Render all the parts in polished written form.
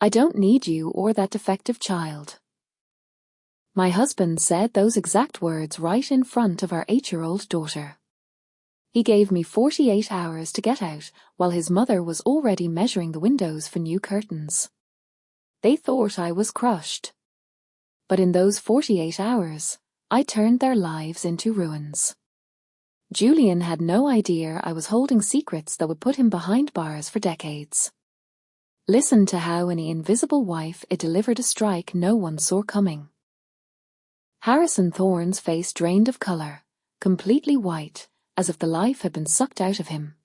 I don't need you or that defective child. My husband said those exact words right in front of our 8-year-old daughter. He gave me 48 hours to get out, while his mother was already measuring the windows for new curtains. They thought I was crushed. But in those 48 hours, I turned their lives into ruins. Julian had no idea I was holding secrets that would put him behind bars for decades. Listen to how an invisible wife it delivered a strike no one saw coming. Harrison Thorne's face drained of color, completely white, as if the life had been sucked out of him.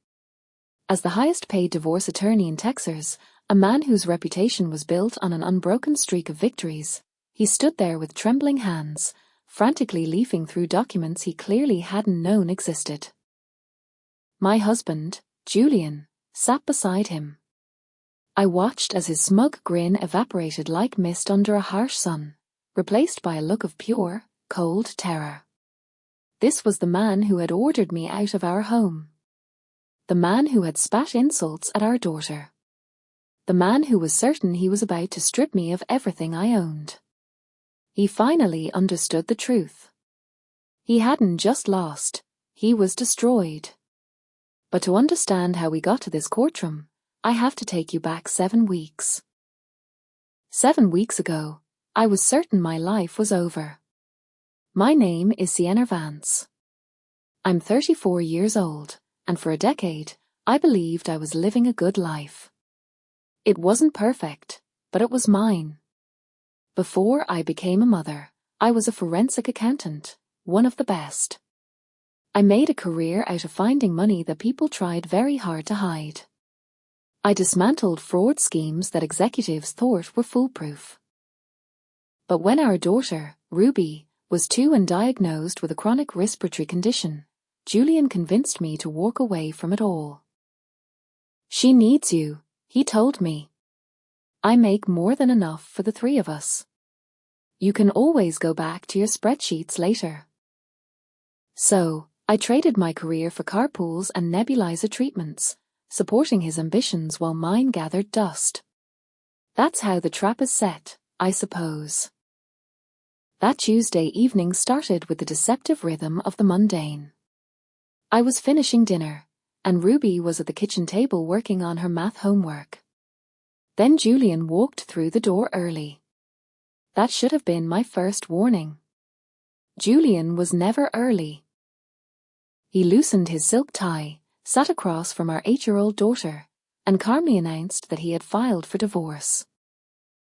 As the highest-paid divorce attorney in Texas, a man whose reputation was built on an unbroken streak of victories, he stood there with trembling hands, frantically leafing through documents he clearly hadn't known existed. My husband, Julian, sat beside him. I watched as his smug grin evaporated like mist under a harsh sun, replaced by a look of pure, cold terror. This was the man who had ordered me out of our home. The man who had spat insults at our daughter. The man who was certain he was about to strip me of everything I owned. He finally understood the truth. He hadn't just lost, he was destroyed. But to understand how we got to this courtroom, I have to take you back 7 weeks. 7 weeks ago, I was certain my life was over. My name is Sienna Vance. I'm 34 years old, and for a decade, I believed I was living a good life. It wasn't perfect, but it was mine. Before I became a mother, I was a forensic accountant, one of the best. I made a career out of finding money that people tried very hard to hide. I dismantled fraud schemes that executives thought were foolproof. But when our daughter, Ruby, was 2 and diagnosed with a chronic respiratory condition, Julian convinced me to walk away from it all. She needs you, he told me. I make more than enough for the 3 of us. You can always go back to your spreadsheets later. So, I traded my career for carpools and nebulizer treatments, supporting his ambitions while mine gathered dust. That's how the trap is set, I suppose. That Tuesday evening started with the deceptive rhythm of the mundane. I was finishing dinner, and Ruby was at the kitchen table working on her math homework. Then Julian walked through the door early. That should have been my first warning. Julian was never early. He loosened his silk tie, sat across from our 8-year-old daughter, and calmly announced that he had filed for divorce.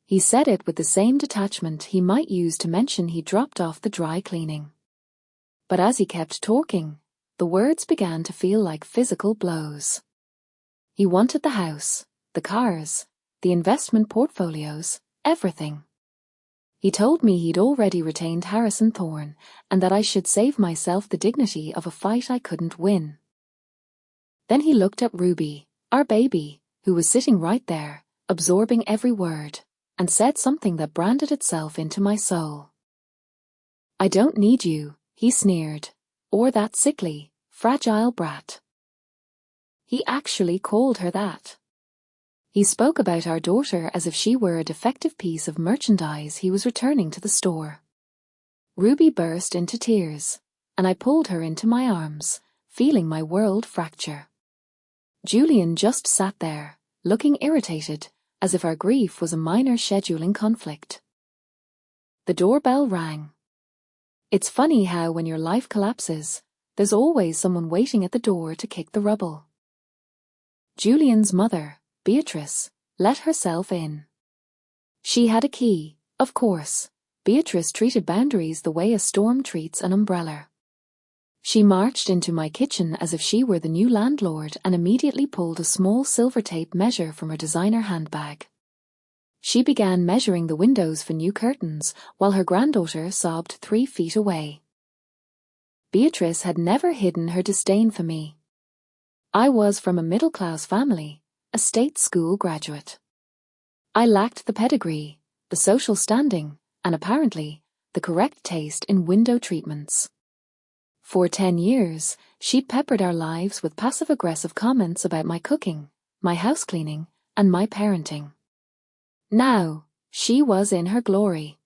He said it with the same detachment he might use to mention he dropped off the dry cleaning. But as he kept talking, the words began to feel like physical blows. He wanted the house, the cars, the investment portfolios, everything. He told me he'd already retained Harrison Thorne, and that I should save myself the dignity of a fight I couldn't win. Then he looked at Ruby, our baby, who was sitting right there, absorbing every word, and said something that branded itself into my soul. I don't need you, he sneered, or that sickly, fragile brat. He actually called her that. He spoke about our daughter as if she were a defective piece of merchandise he was returning to the store. Ruby burst into tears, and I pulled her into my arms, feeling my world fracture. Julian just sat there, looking irritated, as if our grief was a minor scheduling conflict. The doorbell rang. It's funny how when your life collapses, there's always someone waiting at the door to kick the rubble. Julian's mother, Beatrice, let herself in. She had a key, of course. Beatrice treated boundaries the way a storm treats an umbrella. She marched into my kitchen as if she were the new landlord and immediately pulled a small silver tape measure from her designer handbag. She began measuring the windows for new curtains while her granddaughter sobbed 3 feet away. Beatrice had never hidden her disdain for me. I was from a middle-class family, a state school graduate. I lacked the pedigree, the social standing, and apparently, the correct taste in window treatments. For 10 years, she'd peppered our lives with passive-aggressive comments about my cooking, my house cleaning, and my parenting. Now, she was in her glory.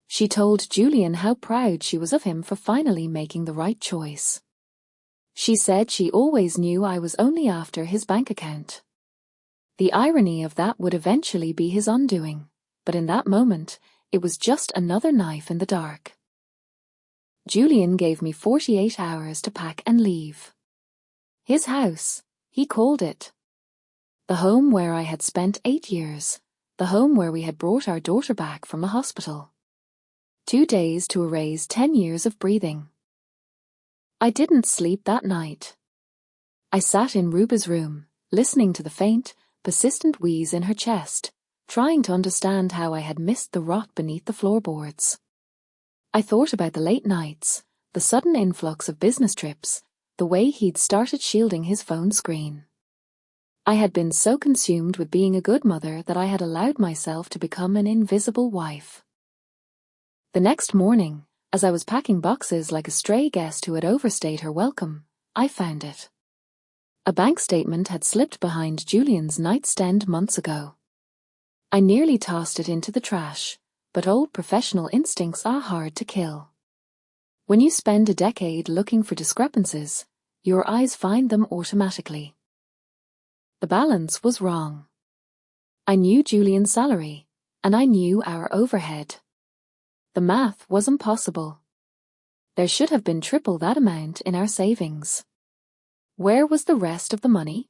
She told Julian how proud she was of him for finally making the right choice. She said she always knew I was only after his bank account. The irony of that would eventually be his undoing, but in that moment, it was just another knife in the dark. Julian gave me 48 hours to pack and leave. His house, he called it. The home where I had spent 8 years, the home where we had brought our daughter back from the hospital. 2 days to erase 10 years of breathing. I didn't sleep that night. I sat in Ruba's room, listening to the faint, persistent wheeze in her chest, trying to understand how I had missed the rot beneath the floorboards. I thought about the late nights, the sudden influx of business trips, the way he'd started shielding his phone screen. I had been so consumed with being a good mother that I had allowed myself to become an invisible wife. The next morning, as I was packing boxes like a stray guest who had overstayed her welcome, I found it. A bank statement had slipped behind Julian's nightstand months ago. I nearly tossed it into the trash, but old professional instincts are hard to kill. When you spend a decade looking for discrepancies, your eyes find them automatically. The balance was wrong. I knew Julian's salary, and I knew our overhead. The math was impossible. There should have been triple that amount in our savings. Where was the rest of the money?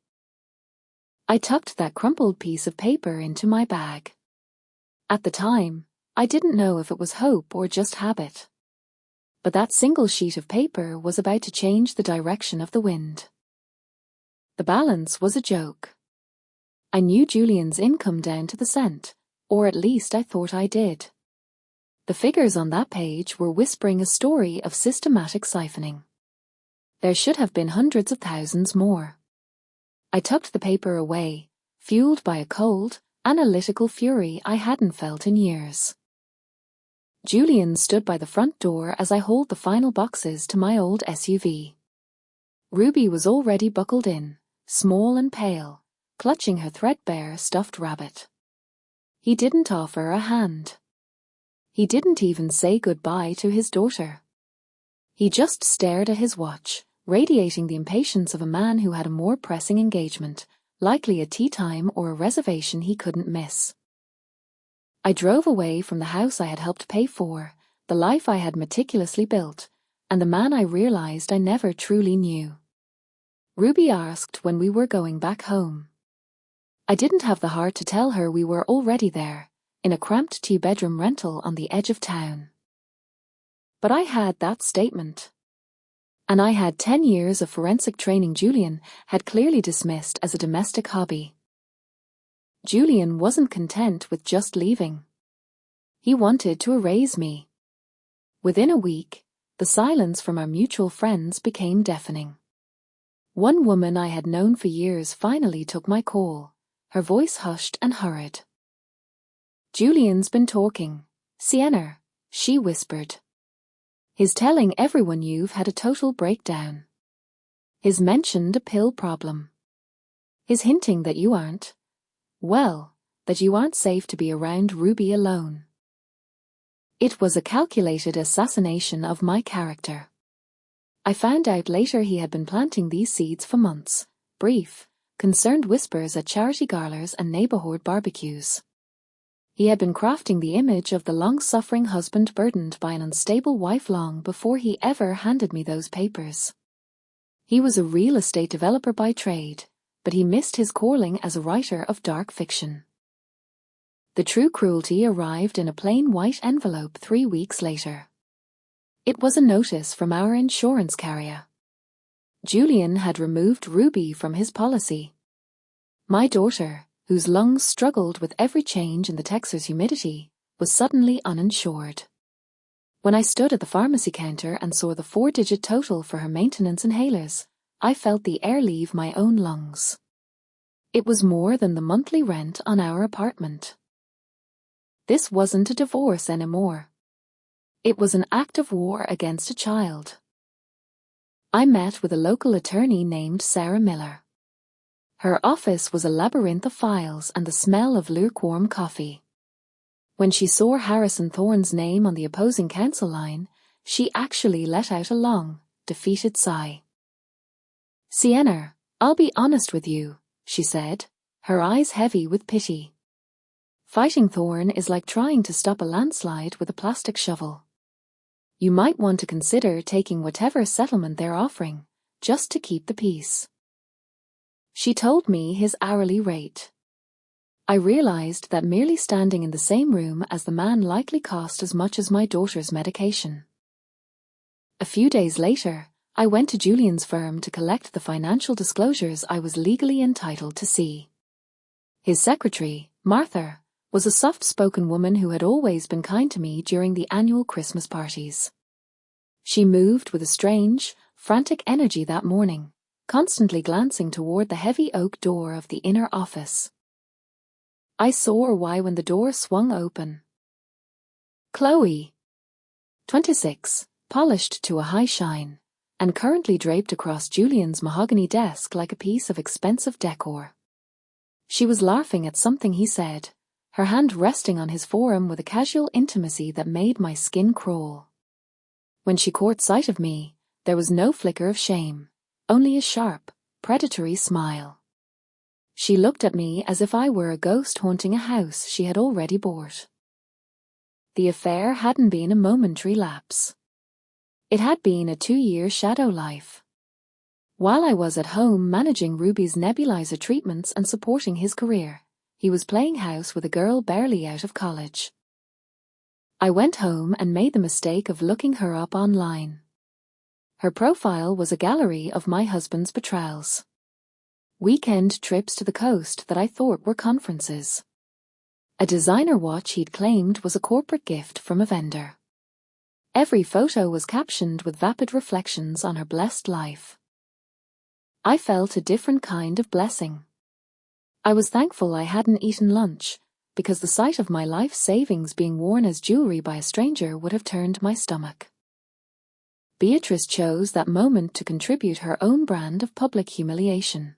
I tucked that crumpled piece of paper into my bag. At the time, I didn't know if it was hope or just habit. But that single sheet of paper was about to change the direction of the wind. The balance was a joke. I knew Julian's income down to the cent, or at least I thought I did. The figures on that page were whispering a story of systematic siphoning. There should have been hundreds of thousands more. I tucked the paper away, fueled by a cold, analytical fury I hadn't felt in years. Julian stood by the front door as I hauled the final boxes to my old SUV. Ruby was already buckled in, small and pale, clutching her threadbare stuffed rabbit. He didn't offer a hand. He didn't even say goodbye to his daughter. He just stared at his watch, radiating the impatience of a man who had a more pressing engagement, likely a tea time or a reservation he couldn't miss. I drove away from the house I had helped pay for, the life I had meticulously built, and the man I realized I never truly knew. Ruby asked when we were going back home. I didn't have the heart to tell her we were already there, in a cramped two-bedroom rental on the edge of town. But I had that statement. And I had 10 years of forensic training Julian had clearly dismissed as a domestic hobby. Julian wasn't content with just leaving. He wanted to erase me. Within a week, the silence from our mutual friends became deafening. One woman I had known for years finally took my call, her voice hushed and hurried. "Julian's been talking. Sienna," she whispered. "His telling everyone you've had a total breakdown. His mentioned a pill problem. His hinting that you aren't, well, that you aren't safe to be around Ruby alone." It was a calculated assassination of my character. I found out later he had been planting these seeds for months, brief, concerned whispers at charity galas and neighborhood barbecues. He had been crafting the image of the long-suffering husband burdened by an unstable wife long before he ever handed me those papers. He was a real estate developer by trade, but he missed his calling as a writer of dark fiction. The true cruelty arrived in a plain white envelope 3 weeks later. It was a notice from our insurance carrier. Julian had removed Ruby from his policy. My daughter, whose lungs struggled with every change in the Texas humidity, was suddenly uninsured. When I stood at the pharmacy counter and saw the 4-digit total for her maintenance inhalers, I felt the air leave my own lungs. It was more than the monthly rent on our apartment. This wasn't a divorce anymore. It was an act of war against a child. I met with a local attorney named Sarah Miller. Her office was a labyrinth of files and the smell of lukewarm coffee. When she saw Harrison Thorne's name on the opposing counsel line, she actually let out a long, defeated sigh. "Sienna, I'll be honest with you," she said, her eyes heavy with pity. "Fighting Thorne is like trying to stop a landslide with a plastic shovel. You might want to consider taking whatever settlement they're offering, just to keep the peace." She told me his hourly rate. I realized that merely standing in the same room as the man likely cost as much as my daughter's medication. A few days later, I went to Julian's firm to collect the financial disclosures I was legally entitled to see. His secretary, Martha, was a soft-spoken woman who had always been kind to me during the annual Christmas parties. She moved with a strange, frantic energy that morning, constantly glancing toward the heavy oak door of the inner office. I saw why when the door swung open. Chloe, 26, polished to a high shine, and currently draped across Julian's mahogany desk like a piece of expensive decor. She was laughing at something he said, her hand resting on his forearm with a casual intimacy that made my skin crawl. When she caught sight of me, there was no flicker of shame, only a sharp, predatory smile. She looked at me as if I were a ghost haunting a house she had already bought. The affair hadn't been a momentary lapse. It had been a 2-year shadow life. While I was at home managing Ruby's nebulizer treatments and supporting his career, he was playing house with a girl barely out of college. I went home and made the mistake of looking her up online. Her profile was a gallery of my husband's betrayals. Weekend trips to the coast that I thought were conferences. A designer watch he'd claimed was a corporate gift from a vendor. Every photo was captioned with vapid reflections on her blessed life. I felt a different kind of blessing. I was thankful I hadn't eaten lunch, because the sight of my life savings being worn as jewelry by a stranger would have turned my stomach. Beatrice chose that moment to contribute her own brand of public humiliation.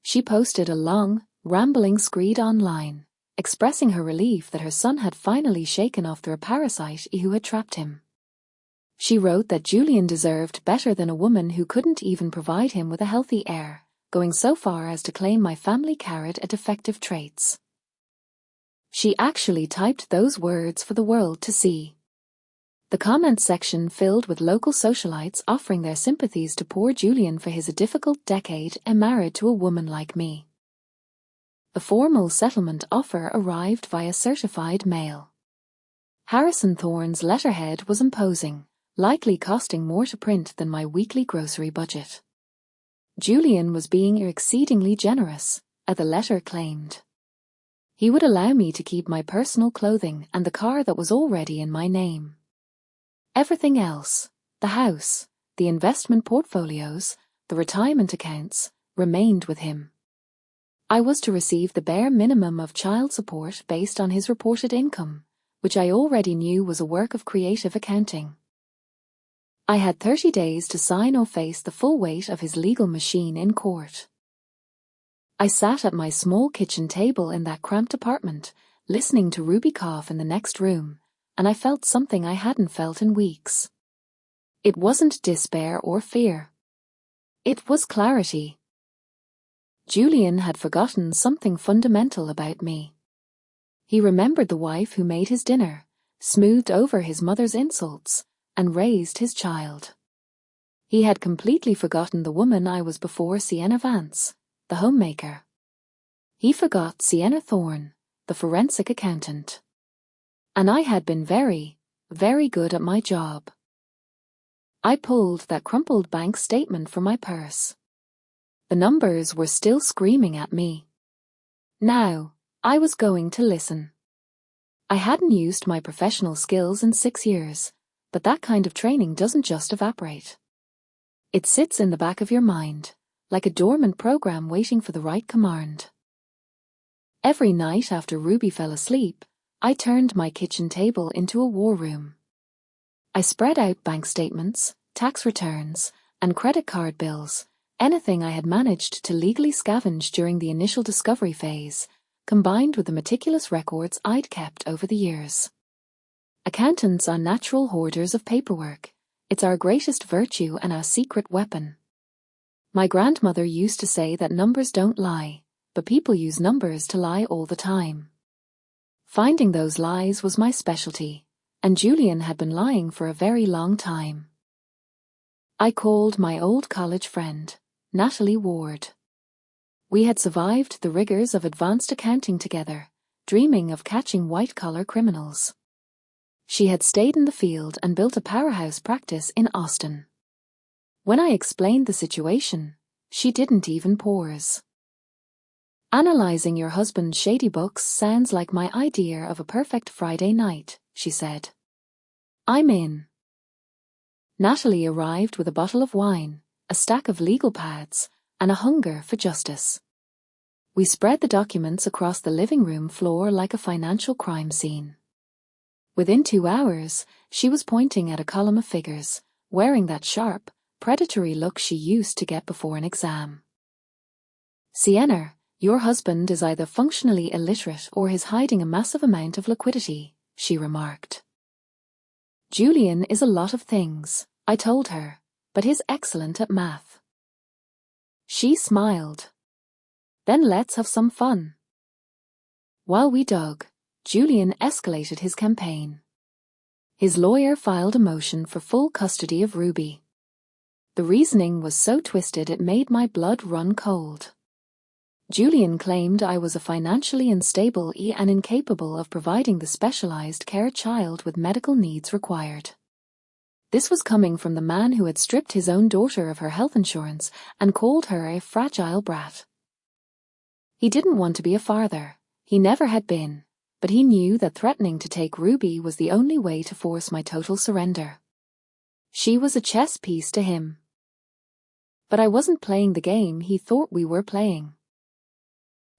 She posted a long, rambling screed online, expressing her relief that her son had finally shaken off the parasite who had trapped him. She wrote that Julian deserved better than a woman who couldn't even provide him with a healthy heir, going so far as to claim my family carried a defective traits. She actually typed those words for the world to see. The comment section filled with local socialites offering their sympathies to poor Julian for his difficult decade and married to a woman like me. A formal settlement offer arrived via certified mail. Harrison Thorne's letterhead was imposing, likely costing more to print than my weekly grocery budget. Julian was being exceedingly generous, as the letter claimed. He would allow me to keep my personal clothing and the car that was already in my name. Everything else, the house, the investment portfolios, the retirement accounts, remained with him. I was to receive the bare minimum of child support based on his reported income, which I already knew was a work of creative accounting. I had 30 days to sign or face the full weight of his legal machine in court. I sat at my small kitchen table in that cramped apartment, listening to Ruby cough in the next room, and I felt something I hadn't felt in weeks. It wasn't despair or fear. It was clarity. Julian had forgotten something fundamental about me. He remembered the wife who made his dinner, smoothed over his mother's insults, and raised his child. He had completely forgotten the woman I was before Sienna Vance, the homemaker. He forgot Sienna Thorne, the forensic accountant. And I had been very, very good at my job. I pulled that crumpled bank statement from my purse. The numbers were still screaming at me. Now, I was going to listen. I hadn't used my professional skills in 6 years, but that kind of training doesn't just evaporate. It sits in the back of your mind, like a dormant program waiting for the right command. Every night after Ruby fell asleep, I turned my kitchen table into a war room. I spread out bank statements, tax returns, and credit card bills, Anything I had managed to legally scavenge during the initial discovery phase, combined with the meticulous records I'd kept over the years. Accountants are natural hoarders of paperwork. It's our greatest virtue and our secret weapon. My grandmother used to say that numbers don't lie, but people use numbers to lie all the time. Finding those lies was my specialty, and Julian had been lying for a very long time. I called my old college friend, Natalie Ward. We had survived the rigors of advanced accounting together, dreaming of catching white-collar criminals. She had stayed in the field and built a powerhouse practice in Austin. When I explained the situation, she didn't even pause. "Analyzing your husband's shady books sounds like my idea of a perfect Friday night," she said. "I'm in." Natalie arrived with a bottle of wine, a stack of legal pads, and a hunger for justice. We spread the documents across the living room floor like a financial crime scene. Within 2 hours, she was pointing at a column of figures, wearing that sharp, predatory look she used to get before an exam. "Sienna, your husband is either functionally illiterate or he's hiding a massive amount of liquidity," she remarked. "Julian is a lot of things," I told her, "but he's excellent at math." She smiled. "Then let's have some fun." While we dug, Julian escalated his campaign. His lawyer filed a motion for full custody of Ruby. The reasoning was so twisted it made my blood run cold. Julian claimed I was a financially unstable and incapable of providing the specialized care a child with medical needs required. This was coming from the man who had stripped his own daughter of her health insurance and called her a fragile brat. He didn't want to be a father, he never had been, but he knew that threatening to take Ruby was the only way to force my total surrender. She was a chess piece to him. But I wasn't playing the game he thought we were playing.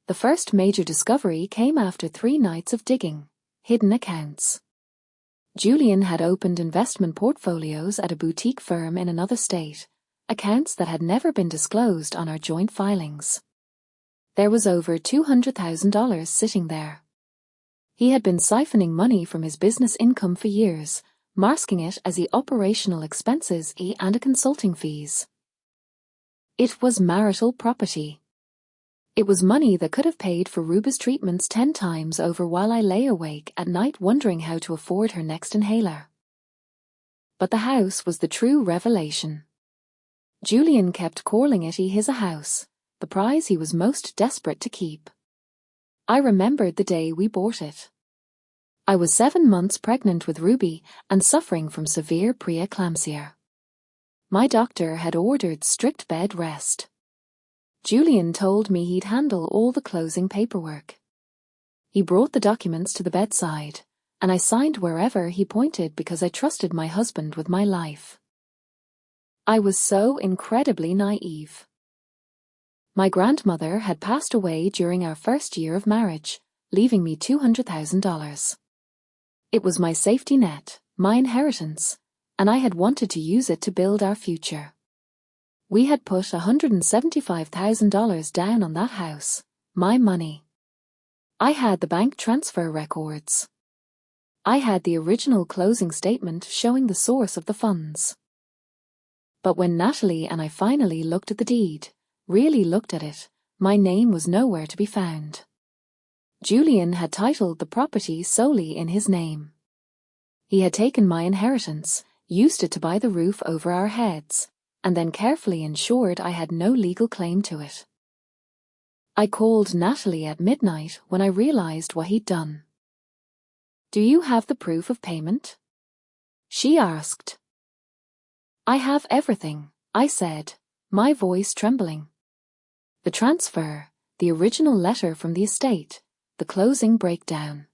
The first major discovery came after 3 nights of digging: hidden accounts. Julian had opened investment portfolios at a boutique firm in another state, accounts that had never been disclosed on our joint filings. There was over $200,000 sitting there. He had been siphoning money from his business income for years, masking it as the operational expenses and a consulting fees. It was marital property. It was money that could have paid for Ruby's treatments 10 times over while I lay awake at night wondering how to afford her next inhaler. But the house was the true revelation. Julian kept calling it his house, the prize he was most desperate to keep. I remembered the day we bought it. I was 7 months pregnant with Ruby and suffering from severe preeclampsia. My doctor had ordered strict bed rest. Julian told me he'd handle all the closing paperwork. He brought the documents to the bedside, and I signed wherever he pointed because I trusted my husband with my life. I was so incredibly naive. My grandmother had passed away during our first year of marriage, leaving me $200,000. It was my safety net, my inheritance, and I had wanted to use it to build our future. We had put $175,000 down on that house, my money. I had the bank transfer records. I had the original closing statement showing the source of the funds. But when Natalie and I finally looked at the deed, really looked at it, my name was nowhere to be found. Julian had titled the property solely in his name. He had taken my inheritance, used it to buy the roof over our heads, and then carefully ensured I had no legal claim to it. I called Natalie at midnight when I realized what he'd done. "Do you have the proof of payment?" she asked. "I have everything," I said, my voice trembling. The transfer, the original letter from the estate, the closing breakdown.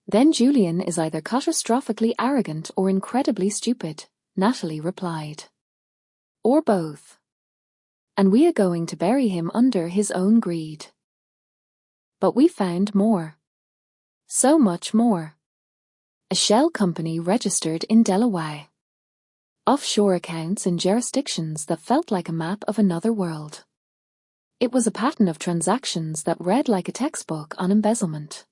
"Then Julian is either catastrophically arrogant or incredibly stupid," Natalie replied. "Or both. And we are going to bury him under his own greed." But we found more. So much more. A shell company registered in Delaware. offshore accounts in jurisdictions that felt like a map of another world. It was a pattern of transactions that read like a textbook on embezzlement.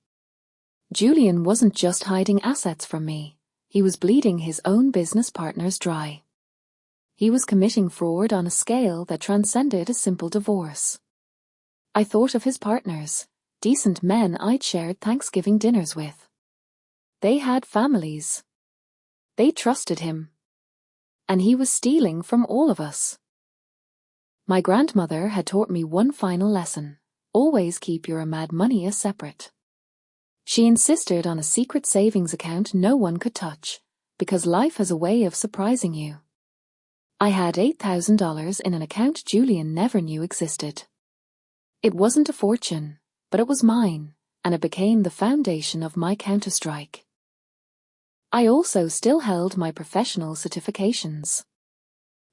Julian wasn't just hiding assets from me, he was bleeding his own business partners dry. He was committing fraud on a scale that transcended a simple divorce. I thought of his partners, decent men I'd shared Thanksgiving dinners with. They had families. They trusted him. And he was stealing from all of us. My grandmother had taught me one final lesson: always keep your mad money separate. She insisted on a secret savings account no one could touch, because life has a way of surprising you. I had $8,000 in an account Julian never knew existed. It wasn't a fortune, but it was mine, and it became the foundation of my counterstrike. I also still held my professional certifications.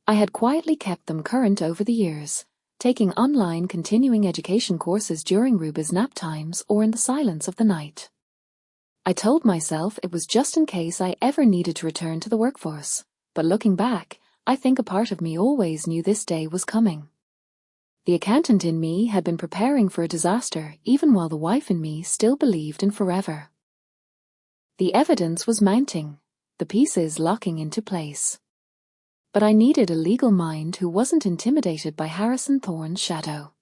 I had quietly kept them current over the years, taking online continuing education courses during Ruba's nap times or in the silence of the night. I told myself it was just in case I ever needed to return to the workforce, but looking back, I think a part of me always knew this day was coming. The accountant in me had been preparing for a disaster even while the wife in me still believed in forever. The evidence was mounting, the pieces locking into place. But I needed a legal mind who wasn't intimidated by Harrison Thorne's shadow.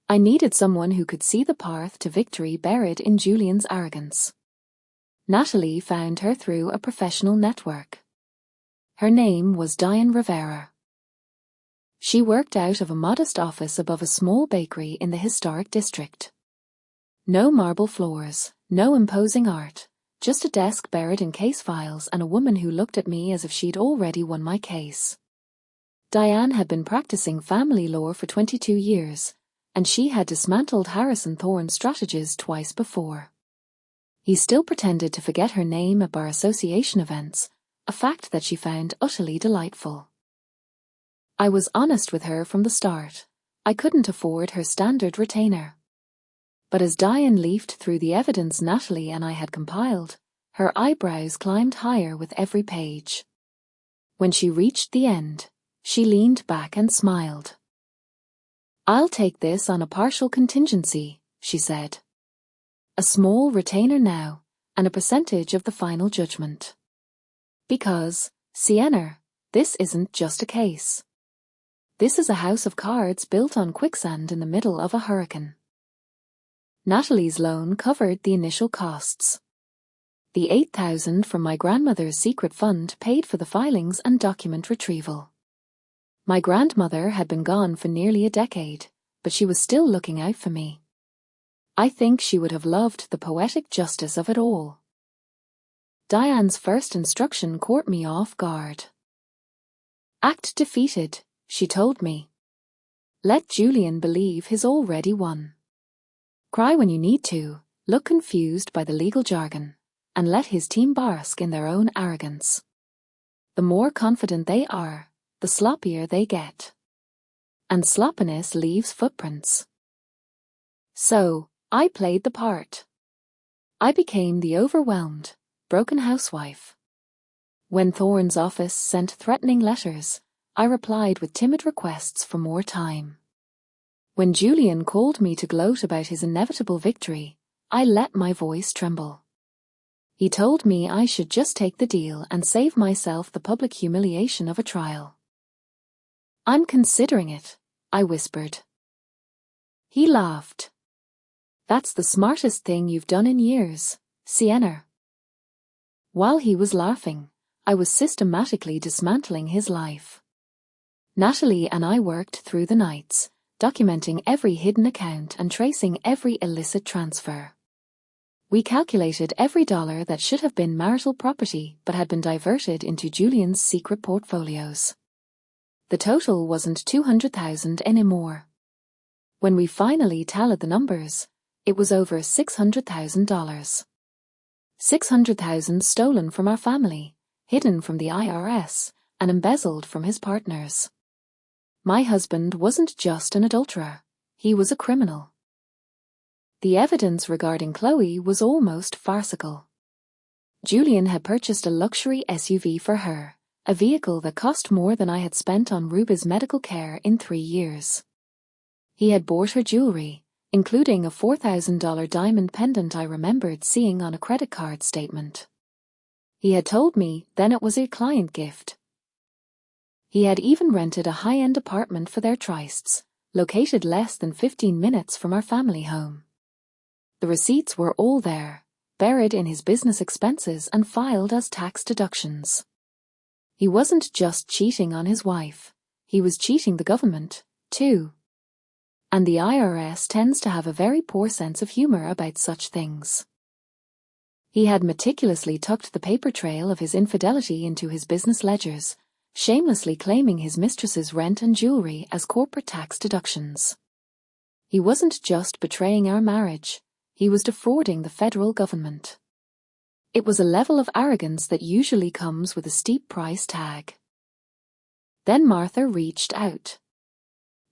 I needed someone who could see the path to victory buried in Julian's arrogance. Natalie found her through a professional network. Her name was Diane Rivera. She worked out of a modest office above a small bakery in the historic district. No marble floors, no imposing art, just a desk buried in case files and a woman who looked at me as if she'd already won my case. Diane had been practicing family law for 22 years, and she had dismantled Harrison Thorne's strategies twice before. He still pretended to forget her name at bar association events, a fact that she found utterly delightful. I was honest with her from the start. I couldn't afford her standard retainer. But as Diane leafed through the evidence Natalie and I had compiled, her eyebrows climbed higher with every page. When she reached the end, she leaned back and smiled. "I'll take this on a partial contingency," she said. "A small retainer now, and a percentage of the final judgment. Because, Sienna, this isn't just a case. This is a house of cards built on quicksand in the middle of a hurricane." Natalie's loan covered the initial costs. The $8,000 from my grandmother's secret fund paid for the filings and document retrieval. My grandmother had been gone for nearly a decade, but she was still looking out for me. I think she would have loved the poetic justice of it all. Diane's first instruction caught me off guard. "Act defeated," she told me. "Let Julian believe he's already won. Cry when you need to, look confused by the legal jargon, and let his team bask in their own arrogance. The more confident they are, the sloppier they get. And sloppiness leaves footprints." So, I played the part. I became the overwhelmed, broken housewife. When Thorne's office sent threatening letters, I replied with timid requests for more time. When Julian called me to gloat about his inevitable victory, I let my voice tremble. He told me I should just take the deal and save myself the public humiliation of a trial. "I'm considering it," I whispered. He laughed. "That's the smartest thing you've done in years, Sienna." While he was laughing, I was systematically dismantling his life. Natalie and I worked through the nights, documenting every hidden account and tracing every illicit transfer. We calculated every dollar that should have been marital property but had been diverted into Julian's secret portfolios. The total wasn't $200,000 anymore. When we finally tallied the numbers, it was over $600,000. $600,000 stolen from our family, hidden from the IRS, and embezzled from his partners. My husband wasn't just an adulterer, he was a criminal. The evidence regarding Chloe was almost farcical. Julian had purchased a luxury SUV for her, a vehicle that cost more than I had spent on Ruby's medical care in 3 years. He had bought her jewelry, including a $4,000 diamond pendant I remembered seeing on a credit card statement. He had told me then it was a client gift. He had even rented a high-end apartment for their trysts, located less than 15 minutes from our family home. The receipts were all there, buried in his business expenses and filed as tax deductions. He wasn't just cheating on his wife, he was cheating the government, too. And the IRS tends to have a very poor sense of humor about such things. He had meticulously tucked the paper trail of his infidelity into his business ledgers, shamelessly claiming his mistress's rent and jewelry as corporate tax deductions. He wasn't just betraying our marriage, he was defrauding the federal government. It was a level of arrogance that usually comes with a steep price tag. Then Martha reached out.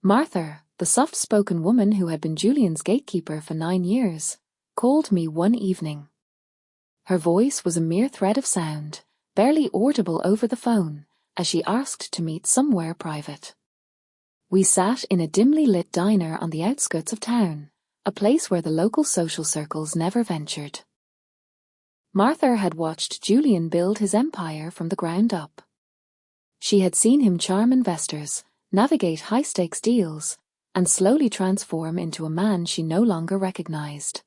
Martha, the soft-spoken woman who had been Julian's gatekeeper for 9 years, called me one evening. Her voice was a mere thread of sound, barely audible over the phone, as she asked to meet somewhere private. We sat in a dimly lit diner on the outskirts of town, a place where the local social circles never ventured. Martha had watched Julian build his empire from the ground up. She had seen him charm investors, navigate high-stakes deals, and slowly transform into a man she no longer recognized.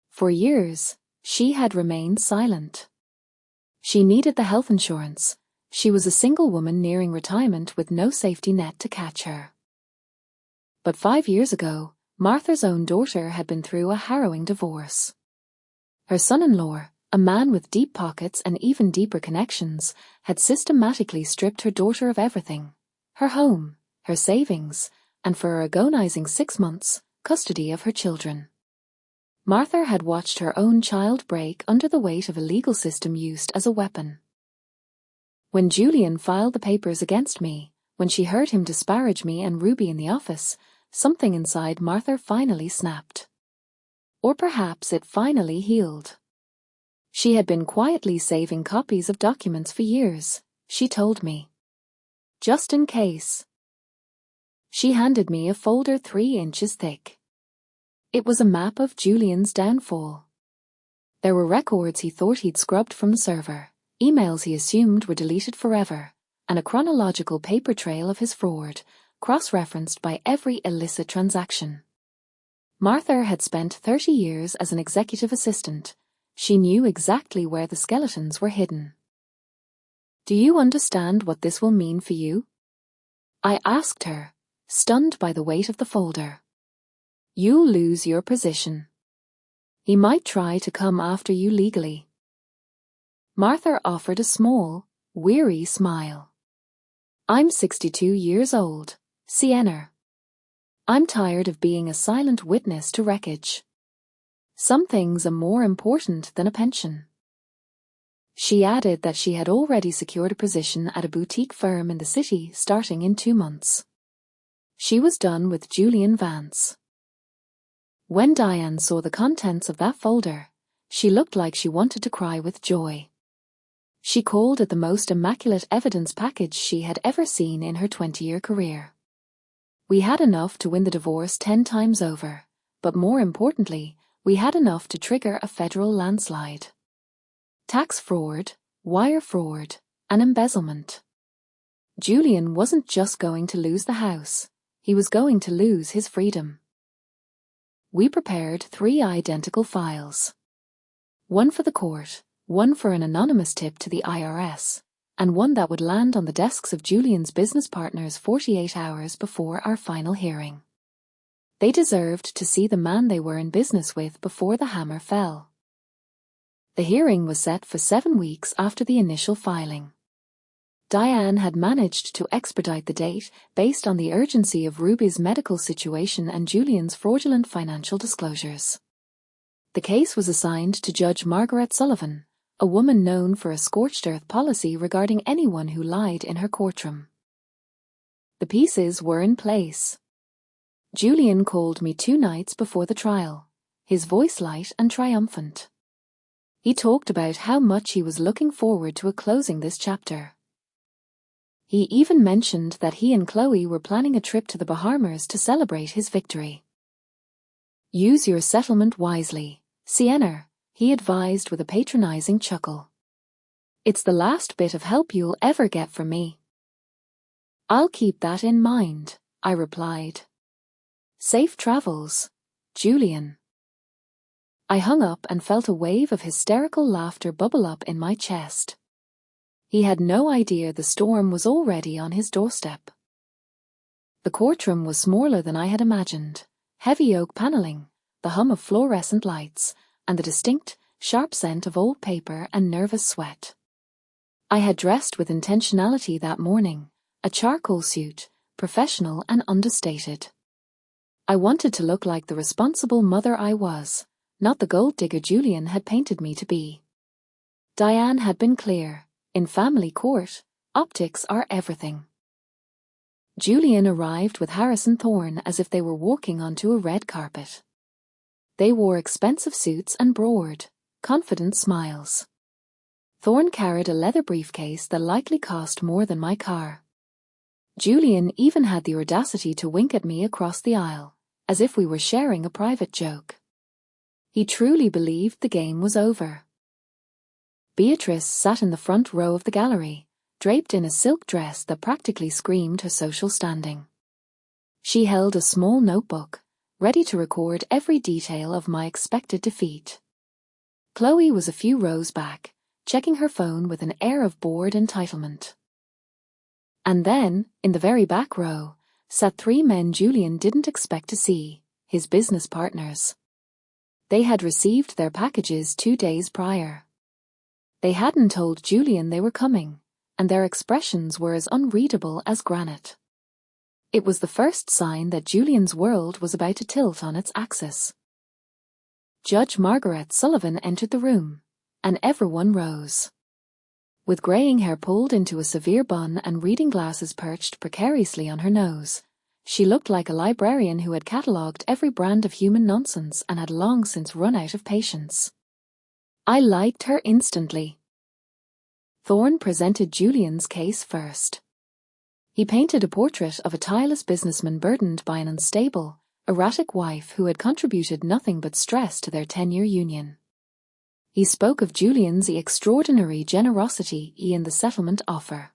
For years, she had remained silent. She needed the health insurance. She was a single woman nearing retirement with no safety net to catch her. But 5 years ago, Martha's own daughter had been through a harrowing divorce. Her son-in-law, a man with deep pockets and even deeper connections, had systematically stripped her daughter of everything: her home, her savings, and for a agonizing 6 months, custody of her children. Martha had watched her own child break under the weight of a legal system used as a weapon. When Julian filed the papers against me, when she heard him disparage me and Ruby in the office, something inside Martha finally snapped. Or perhaps it finally healed. She had been quietly saving copies of documents for years, she told me. Just in case. She handed me a folder 3 inches thick. It was a map of Julian's downfall. There were records he thought he'd scrubbed from the server, emails he assumed were deleted forever, and a chronological paper trail of his fraud, cross-referenced by every illicit transaction. Martha had spent 30 years as an executive assistant. She knew exactly where the skeletons were hidden. "Do you understand what this will mean for you?" I asked her, stunned by the weight of the folder. "You'll lose your position. He might try to come after you legally." Martha offered a small, weary smile. "I'm 62 years old, Sienna. I'm tired of being a silent witness to wreckage. Some things are more important than a pension." She added that she had already secured a position at a boutique firm in the city starting in 2 months. She was done with Julian Vance. When Diane saw the contents of that folder, she looked like she wanted to cry with joy. She called it the most immaculate evidence package she had ever seen in her 20-year career. We had enough to win the divorce 10 times over, but more importantly, we had enough to trigger a federal landslide. Tax fraud, wire fraud, and embezzlement. Julian wasn't just going to lose the house, he was going to lose his freedom. We prepared 3 identical files. One for the court, one for an anonymous tip to the IRS, and one that would land on the desks of Julian's business partners 48 hours before our final hearing. They deserved to see the man they were in business with before the hammer fell. The hearing was set for 7 weeks after the initial filing. Diane had managed to expedite the date based on the urgency of Ruby's medical situation and Julian's fraudulent financial disclosures. The case was assigned to Judge Margaret Sullivan, a woman known for a scorched-earth policy regarding anyone who lied in her courtroom. The pieces were in place. Julian called me 2 nights before the trial, his voice light and triumphant. He talked about how much he was looking forward to closing this chapter. He even mentioned that he and Chloe were planning a trip to the Bahamas to celebrate his victory. Use your settlement wisely, Sienna, he advised with a patronizing chuckle. It's the last bit of help you'll ever get from me. I'll keep that in mind, I replied. Safe travels, Julian. I hung up and felt a wave of hysterical laughter bubble up in my chest. He had no idea the storm was already on his doorstep. The courtroom was smaller than I had imagined. Heavy oak paneling, the hum of fluorescent lights, and the distinct, sharp scent of old paper and nervous sweat. I had dressed with intentionality that morning, a charcoal suit, professional and understated. I wanted to look like the responsible mother I was, not the gold digger Julian had painted me to be. Diane had been clear, in family court, optics are everything. Julian arrived with Harris and Thorne as if they were walking onto a red carpet. They wore expensive suits and broad, confident smiles. Thorne carried a leather briefcase that likely cost more than my car. Julian even had the audacity to wink at me across the aisle, as if we were sharing a private joke. He truly believed the game was over. Beatrice sat in the front row of the gallery, draped in a silk dress that practically screamed her social standing. She held a small notebook, ready to record every detail of my expected defeat. Chloe was a few rows back, checking her phone with an air of bored entitlement. And then, in the very back row, sat three men Julian didn't expect to see, his business partners. They had received their packages 2 days prior. They hadn't told Julian they were coming, and their expressions were as unreadable as granite. It was the first sign that Julian's world was about to tilt on its axis. Judge Margaret Sullivan entered the room, and everyone rose. With graying hair pulled into a severe bun and reading glasses perched precariously on her nose, she looked like a librarian who had catalogued every brand of human nonsense and had long since run out of patience. I liked her instantly. Thorne presented Julian's case first. He painted a portrait of a tireless businessman burdened by an unstable, erratic wife who had contributed nothing but stress to their 10-year union. He spoke of Julian's extraordinary generosity in the settlement offer.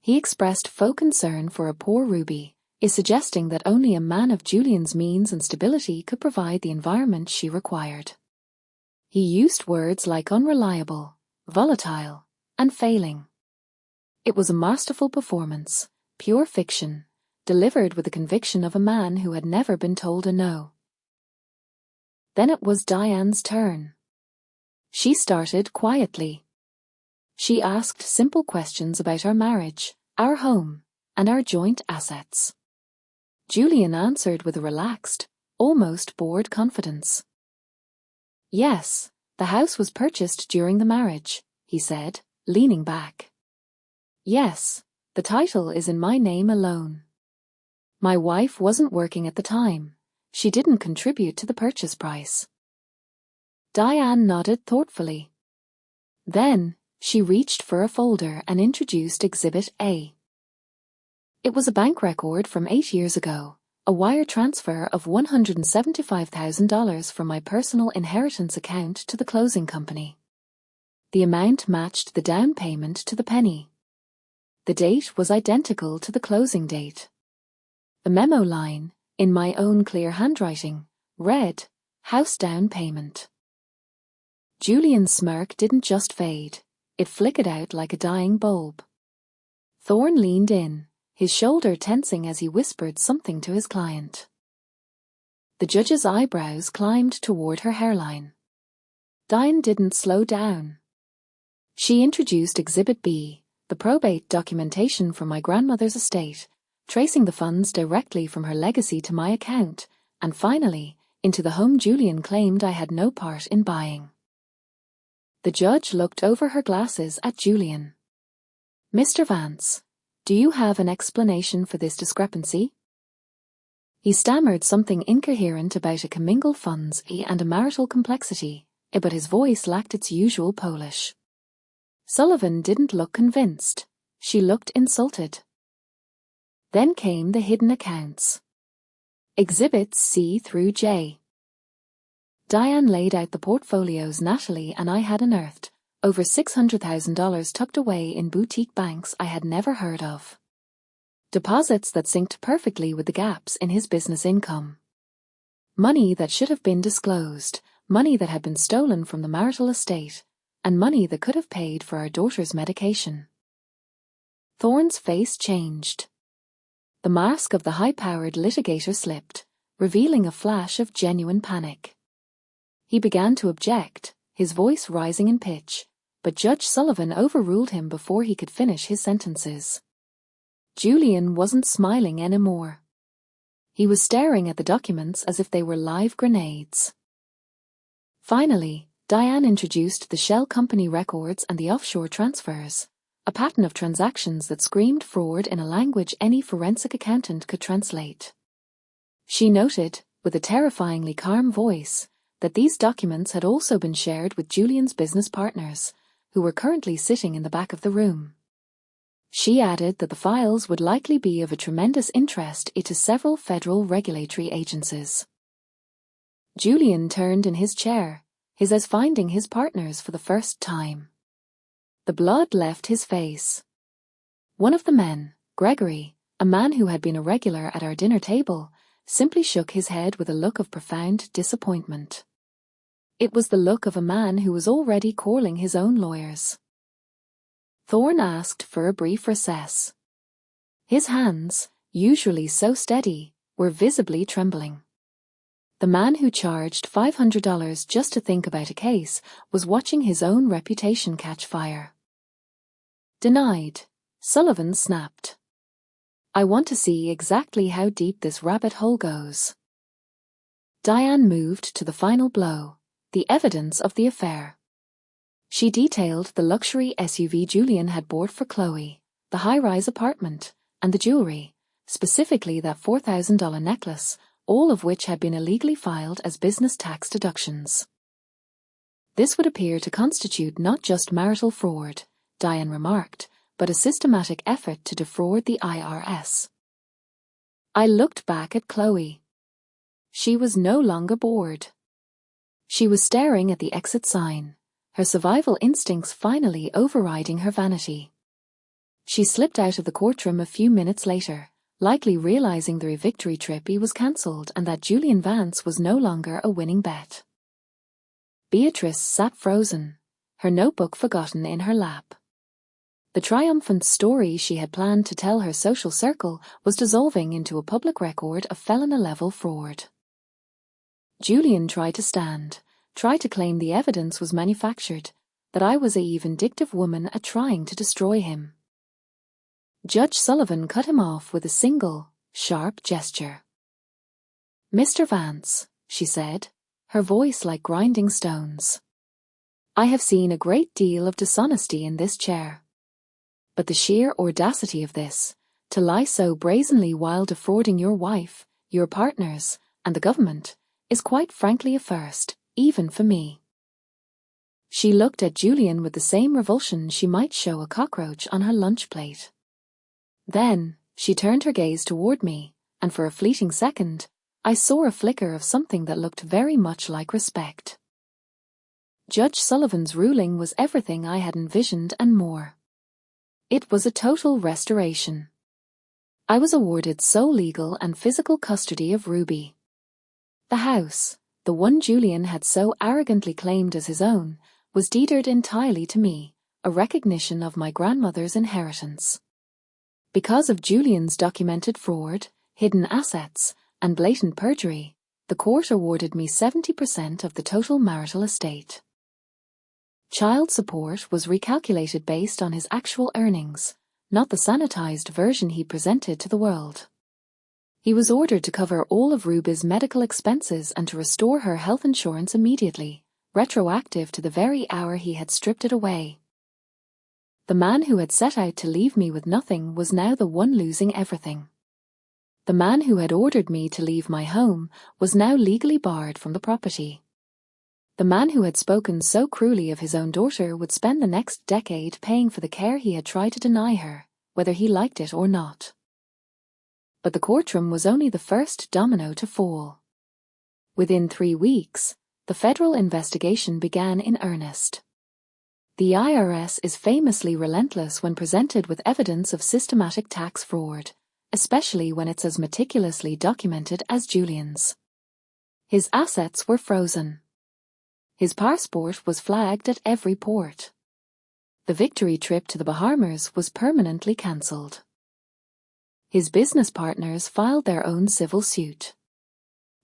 He expressed faux concern for a poor Ruby, suggesting that only a man of Julian's means and stability could provide the environment she required. He used words like unreliable, volatile, and failing. It was a masterful performance, pure fiction, delivered with the conviction of a man who had never been told a no. Then it was Diane's turn. She started quietly. She asked simple questions about our marriage, our home, and our joint assets. Julian answered with a relaxed, almost bored confidence. Yes, the house was purchased during the marriage, he said, leaning back. Yes, the title is in my name alone. My wife wasn't working at the time. She didn't contribute to the purchase price. Diane nodded thoughtfully. Then, she reached for a folder and introduced Exhibit A. It was a bank record from 8 years ago, a wire transfer of $175,000 from my personal inheritance account to the closing company. The amount matched the down payment to the penny. The date was identical to the closing date. The memo line, in my own clear handwriting, read, "House down payment." Julian's smirk didn't just fade, it flickered out like a dying bulb. Thorne leaned in, his shoulder tensing as he whispered something to his client. The judge's eyebrows climbed toward her hairline. Diane didn't slow down. She introduced Exhibit B, the probate documentation from my grandmother's estate, tracing the funds directly from her legacy to my account, and finally, into the home Julian claimed I had no part in buying. The judge looked over her glasses at Julian. "Mr. Vance, do you have an explanation for this discrepancy?" He stammered something incoherent about a commingled funds and a marital complexity, but his voice lacked its usual polish. Sullivan didn't look convinced, She looked insulted. Then came the hidden accounts. Exhibits C through J. Diane laid out the portfolios Natalie and I had unearthed, over $600,000 tucked away in boutique banks I had never heard of. Deposits that synced perfectly with the gaps in his business income. Money that should have been disclosed, money that had been stolen from the marital estate, and money that could have paid for our daughter's medication. Thorne's face changed. The mask of the high-powered litigator slipped, revealing a flash of genuine panic. He began to object, his voice rising in pitch, but Judge Sullivan overruled him before he could finish his sentences. Julian wasn't smiling anymore. He was staring at the documents as if they were live grenades. Finally, Diane introduced the shell company records and the offshore transfers, a pattern of transactions that screamed fraud in a language any forensic accountant could translate. She noted, with a terrifyingly calm voice, that these documents had also been shared with Julian's business partners, who were currently sitting in the back of the room. She added that the files would likely be of a tremendous interest to several federal regulatory agencies. Julian turned in his chair, his eyes finding his partners for the first time. The blood left his face. One of the men, Gregory, a man who had been a regular at our dinner table, simply shook his head with a look of profound disappointment. It was the look of a man who was already calling his own lawyers. Thorne asked for a brief recess. His hands, usually so steady, were visibly trembling. The man who charged $500 just to think about a case was watching his own reputation catch fire. Denied, Sullivan snapped. I want to see exactly how deep this rabbit hole goes. Diane moved to the final blow, the evidence of the affair. She detailed the luxury SUV Julian had bought for Chloe, the high-rise apartment, and the jewelry, specifically that $4,000 necklace, all of which had been illegally filed as business tax deductions. This would appear to constitute not just marital fraud, Diane remarked, but a systematic effort to defraud the IRS. I looked back at Chloe. She was no longer bored. She was staring at the exit sign, her survival instincts finally overriding her vanity. She slipped out of the courtroom a few minutes later, likely realizing the victory trip was cancelled and that Julian Vance was no longer a winning bet. Beatrice sat frozen, her notebook forgotten in her lap. The triumphant story she had planned to tell her social circle was dissolving into a public record of felony-level fraud. Julian tried to stand, tried to claim the evidence was manufactured, that I was a vindictive woman trying to destroy him. Judge Sullivan cut him off with a single, sharp gesture. Mr. Vance, she said, her voice like grinding stones. I have seen a great deal of dishonesty in this chair. But the sheer audacity of this, to lie so brazenly while defrauding your wife, your partners, and the government, is quite frankly a first, even for me. She looked at Julian with the same revulsion she might show a cockroach on her lunch plate. Then, she turned her gaze toward me, and for a fleeting second, I saw a flicker of something that looked very much like respect. Judge Sullivan's ruling was everything I had envisioned and more. It was a total restoration. I was awarded sole legal and physical custody of Ruby. The house, the one Julian had so arrogantly claimed as his own, was deeded entirely to me, a recognition of my grandmother's inheritance. Because of Julian's documented fraud, hidden assets, and blatant perjury, the court awarded me 70% of the total marital estate. Child support was recalculated based on his actual earnings, not the sanitized version he presented to the world. He was ordered to cover all of Ruby's medical expenses and to restore her health insurance immediately, retroactive to the very hour he had stripped it away. The man who had set out to leave me with nothing was now the one losing everything. The man who had ordered me to leave my home was now legally barred from the property. The man who had spoken so cruelly of his own daughter would spend the next decade paying for the care he had tried to deny her, whether he liked it or not. But the courtroom was only the first domino to fall. Within 3 weeks, the federal investigation began in earnest. The IRS is famously relentless when presented with evidence of systematic tax fraud, especially when it's as meticulously documented as Julian's. His assets were frozen. His passport was flagged at every port. The victory trip to the Bahamas was permanently cancelled. His business partners filed their own civil suit.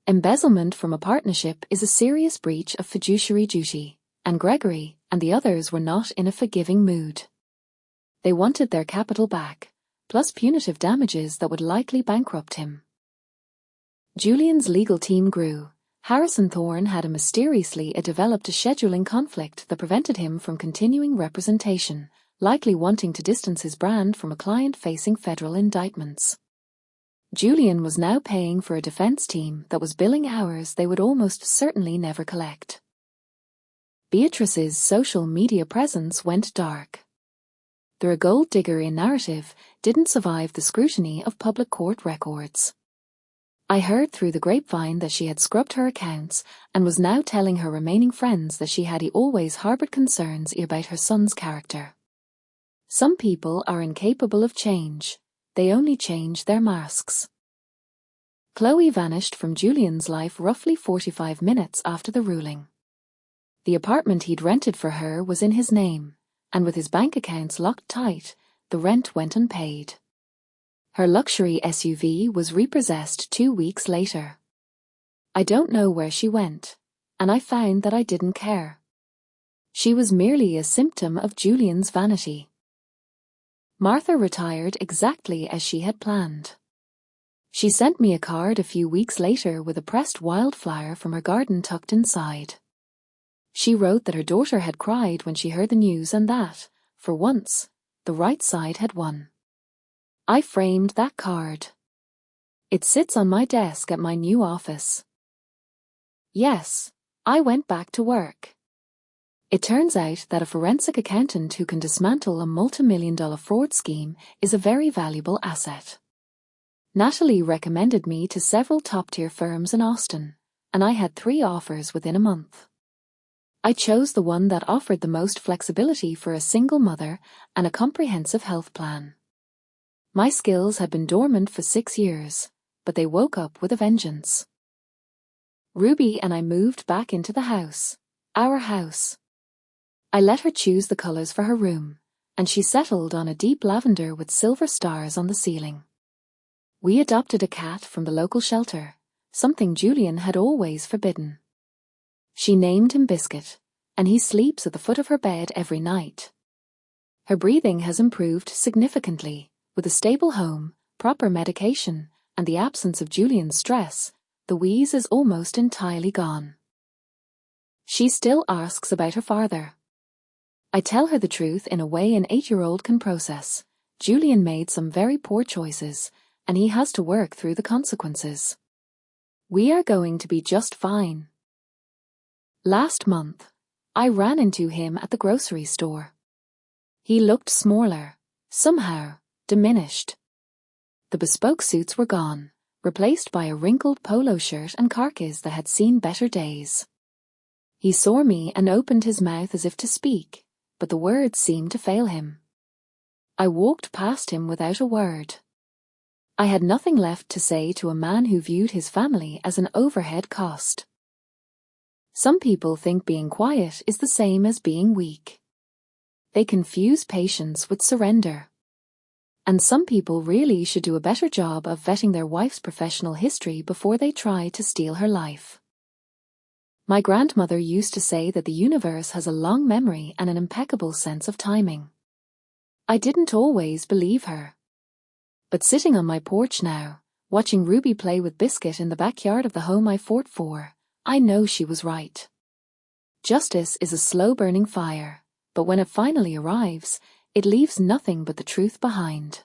Embezzlement from a partnership is a serious breach of fiduciary duty, and Gregory and the others were not in a forgiving mood. They wanted their capital back, plus punitive damages that would likely bankrupt him. Julian's legal team grew. Harrison Thorne had mysteriously developed a scheduling conflict that prevented him from continuing representation, likely wanting to distance his brand from a client facing federal indictments. Julian was now paying for a defense team that was billing hours they would almost certainly never collect. Beatrice's social media presence went dark. The gold digger in narrative didn't survive the scrutiny of public court records. I heard through the grapevine that she had scrubbed her accounts and was now telling her remaining friends that she had always harbored concerns about her son's character. Some people are incapable of change. They only change their masks. Chloe vanished from Julian's life roughly 45 minutes after the ruling. The apartment he'd rented for her was in his name, and with his bank accounts locked tight, the rent went unpaid. Her luxury SUV was repossessed 2 weeks later. I don't know where she went, and I found that I didn't care. She was merely a symptom of Julian's vanity. Martha retired exactly as she had planned. She sent me a card a few weeks later with a pressed wildflower from her garden tucked inside. She wrote that her daughter had cried when she heard the news and that, for once, the right side had won. I framed that card. It sits on my desk at my new office. Yes, I went back to work. It turns out that a forensic accountant who can dismantle a multi-million-dollar fraud scheme is a very valuable asset. Natalie recommended me to several top-tier firms in Austin, and I had 3 offers within a month. I chose the one that offered the most flexibility for a single mother and a comprehensive health plan. My skills had been dormant for 6 years, but they woke up with a vengeance. Ruby and I moved back into the house, our house. I let her choose the colors for her room, and she settled on a deep lavender with silver stars on the ceiling. We adopted a cat from the local shelter, something Julian had always forbidden. She named him Biscuit, and he sleeps at the foot of her bed every night. Her breathing has improved significantly. With a stable home, proper medication, and the absence of Julian's stress, the wheeze is almost entirely gone. She still asks about her father. I tell her the truth in a way an 8-year-old can process. Julian made some very poor choices, and he has to work through the consequences. We are going to be just fine. Last month, I ran into him at the grocery store. He looked smaller, somehow diminished. The bespoke suits were gone, replaced by a wrinkled polo shirt and khakis that had seen better days. He saw me and opened his mouth as if to speak, but the words seemed to fail him. I walked past him without a word. I had nothing left to say to a man who viewed his family as an overhead cost. Some people think being quiet is the same as being weak. They confuse patience with surrender. And some people really should do a better job of vetting their wife's professional history before they try to steal her life. My grandmother used to say that the universe has a long memory and an impeccable sense of timing. I didn't always believe her. But sitting on my porch now, watching Ruby play with Biscuit in the backyard of the home I fought for, I know she was right. Justice is a slow-burning fire, but when it finally arrives, it leaves nothing but the truth behind.